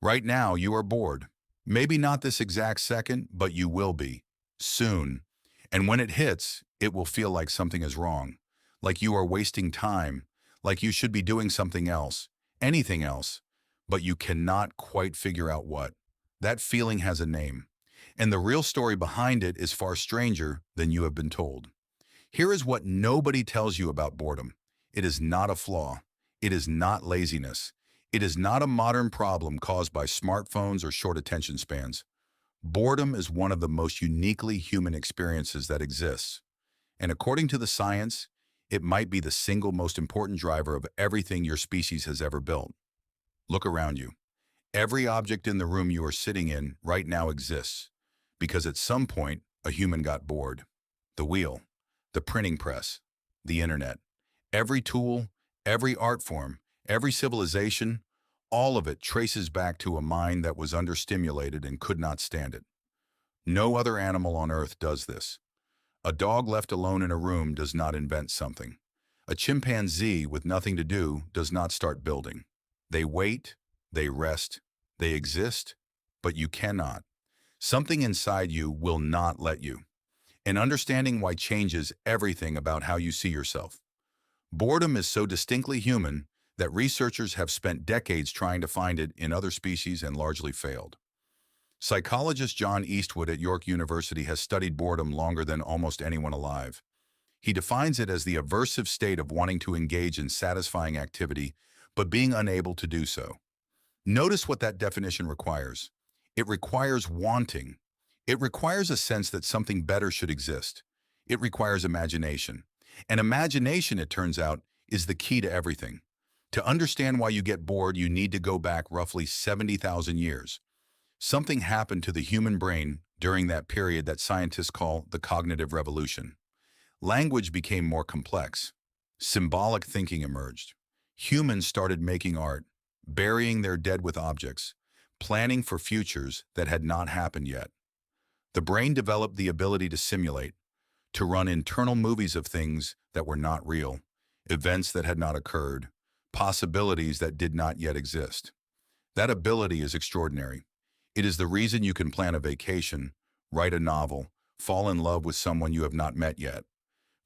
Right now, you are bored. Maybe not this exact second, but you will be. Soon. And when it hits, it will feel like something is wrong. Like you are wasting time. Like you should be doing something else. Anything else. But you cannot quite figure out what. That feeling has a name. And the real story behind it is far stranger than you have been told. Here is what nobody tells you about boredom. It is not a flaw. It is not laziness. It is not a modern problem caused by smartphones or short attention spans. Boredom is one of the most uniquely human experiences that exists. And according to the science, it might be the single most important driver of everything your species has ever built. Look around you. Every object in the room you are sitting in right now exists because at some point a human got bored. The wheel, the printing press, the internet, every tool, every art form, every civilization, all of it traces back to a mind that was understimulated and could not stand it. No other animal on Earth does this. A dog left alone in a room does not invent something. A chimpanzee with nothing to do does not start building. They wait, they rest, they exist, but you cannot. Something inside you will not let you. And understanding why changes everything about how you see yourself. Boredom is so distinctly human that researchers have spent decades trying to find it in other species and largely failed. Psychologist John Eastwood at York University has studied boredom longer than almost anyone alive. He defines it as the aversive state of wanting to engage in satisfying activity, but being unable to do so. Notice what that definition requires. It requires wanting. It requires a sense that something better should exist. It requires imagination. And imagination, it turns out, is the key to everything. To understand why you get bored, you need to go back roughly 70,000 years. Something happened to the human brain during that period that scientists call the cognitive revolution. Language became more complex. Symbolic thinking emerged. Humans started making art, burying their dead with objects, planning for futures that had not happened yet. The brain developed the ability to simulate, to run internal movies of things that were not real, events that had not occurred, possibilities that did not yet exist. That ability is extraordinary. It is the reason you can plan a vacation, write a novel, fall in love with someone you have not met yet.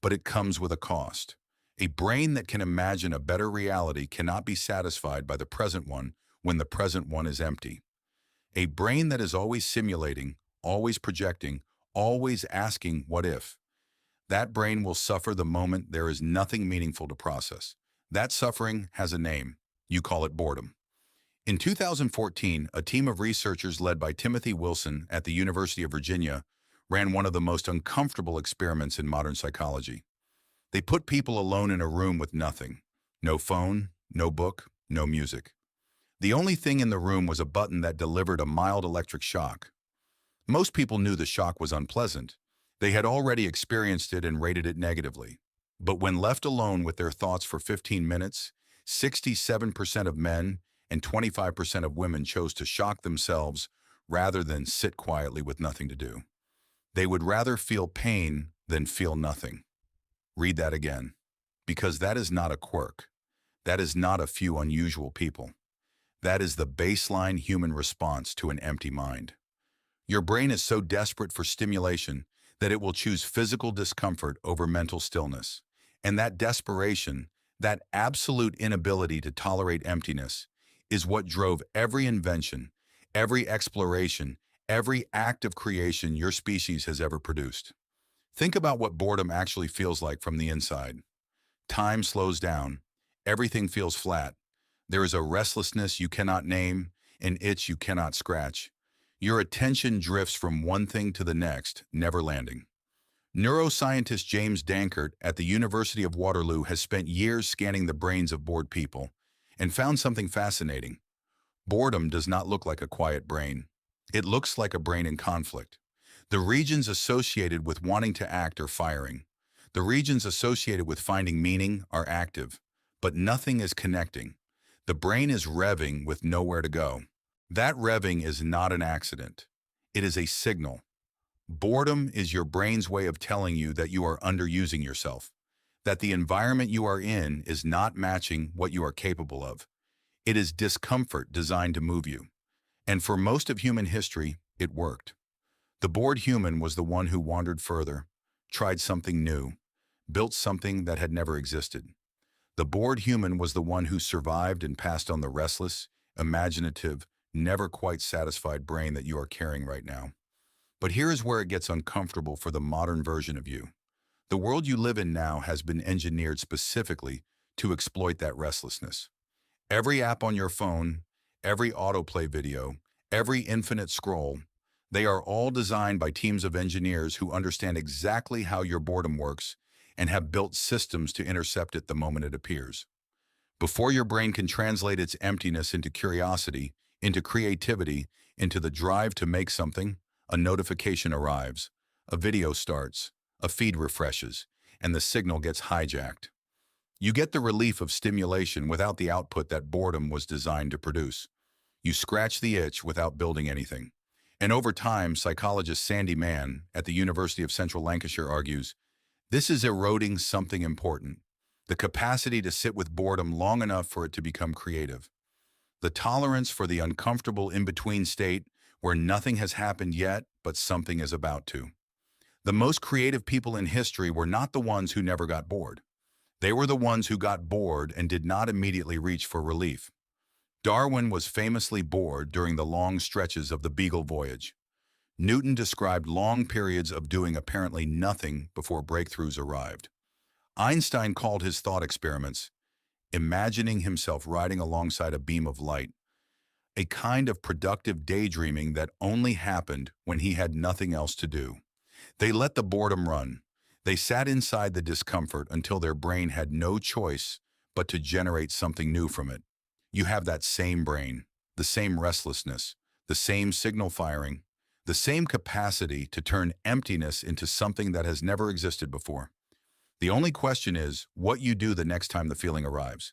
But it comes with a cost. A brain that can imagine a better reality cannot be satisfied by the present one when the present one is empty. A brain that is always simulating, always projecting, always asking what if. That brain will suffer the moment there is nothing meaningful to process. That suffering has a name. You call it boredom. In 2014, a team of researchers led by Timothy Wilson at the University of Virginia ran one of the most uncomfortable experiments in modern psychology. They put people alone in a room with nothing. No phone, no book, no music. The only thing in the room was a button that delivered a mild electric shock. Most people knew the shock was unpleasant. They had already experienced it and rated it negatively. But when left alone with their thoughts for 15 minutes, 67% of men and 25% of women chose to shock themselves rather than sit quietly with nothing to do. They would rather feel pain than feel nothing. Read that again, because that is not a quirk. That is not a few unusual people. That is the baseline human response to an empty mind. Your brain is so desperate for stimulation that it will choose physical discomfort over mental stillness. And that desperation, that absolute inability to tolerate emptiness, is what drove every invention, every exploration, every act of creation your species has ever produced. Think about what boredom actually feels like from the inside. Time slows down. Everything feels flat. There is a restlessness you cannot name, an itch you cannot scratch. Your attention drifts from one thing to the next, never landing. Neuroscientist James Danckert at the University of Waterloo has spent years scanning the brains of bored people and found something fascinating. Boredom does not look like a quiet brain. It looks like a brain in conflict. The regions associated with wanting to act are firing. The regions associated with finding meaning are active, but nothing is connecting. The brain is revving with nowhere to go. That revving is not an accident. It is a signal. Boredom is your brain's way of telling you that you are underusing yourself, that the environment you are in is not matching what you are capable of. It is discomfort designed to move you. And for most of human history, it worked. The bored human was the one who wandered further, tried something new, built something that had never existed. The bored human was the one who survived and passed on the restless, imaginative, never quite satisfied brain that you are carrying right now. But here is where it gets uncomfortable for the modern version of you. The world you live in now has been engineered specifically to exploit that restlessness. Every app on your phone, every autoplay video, every infinite scroll, they are all designed by teams of engineers who understand exactly how your boredom works and have built systems to intercept it the moment it appears. Before your brain can translate its emptiness into curiosity, into creativity, into the drive to make something, a notification arrives, a video starts, a feed refreshes, and the signal gets hijacked. You get the relief of stimulation without the output that boredom was designed to produce. You scratch the itch without building anything. And over time, psychologist Sandy Mann at the University of Central Lancashire argues, this is eroding something important, the capacity to sit with boredom long enough for it to become creative. The tolerance for the uncomfortable in-between state where nothing has happened yet, but something is about to. The most creative people in history were not the ones who never got bored. They were the ones who got bored and did not immediately reach for relief. Darwin was famously bored during the long stretches of the Beagle voyage. Newton described long periods of doing apparently nothing before breakthroughs arrived. Einstein called his thought experiments, imagining himself riding alongside a beam of light, a kind of productive daydreaming that only happened when he had nothing else to do. They let the boredom run. They sat inside the discomfort until their brain had no choice but to generate something new from it. You have that same brain, the same restlessness, the same signal firing, the same capacity to turn emptiness into something that has never existed before. The only question is what you do the next time the feeling arrives.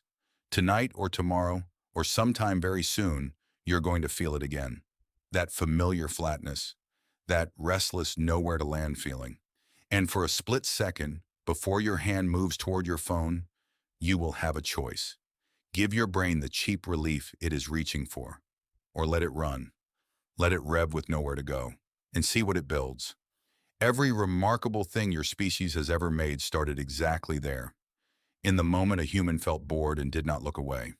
Tonight or tomorrow or sometime very soon, you're going to feel it again. That familiar flatness, that restless nowhere to land feeling. And for a split second, before your hand moves toward your phone, you will have a choice. Give your brain the cheap relief it is reaching for, or let it run. Let it rev with nowhere to go, and see what it builds. Every remarkable thing your species has ever made started exactly there. In the moment a human felt bored and did not look away.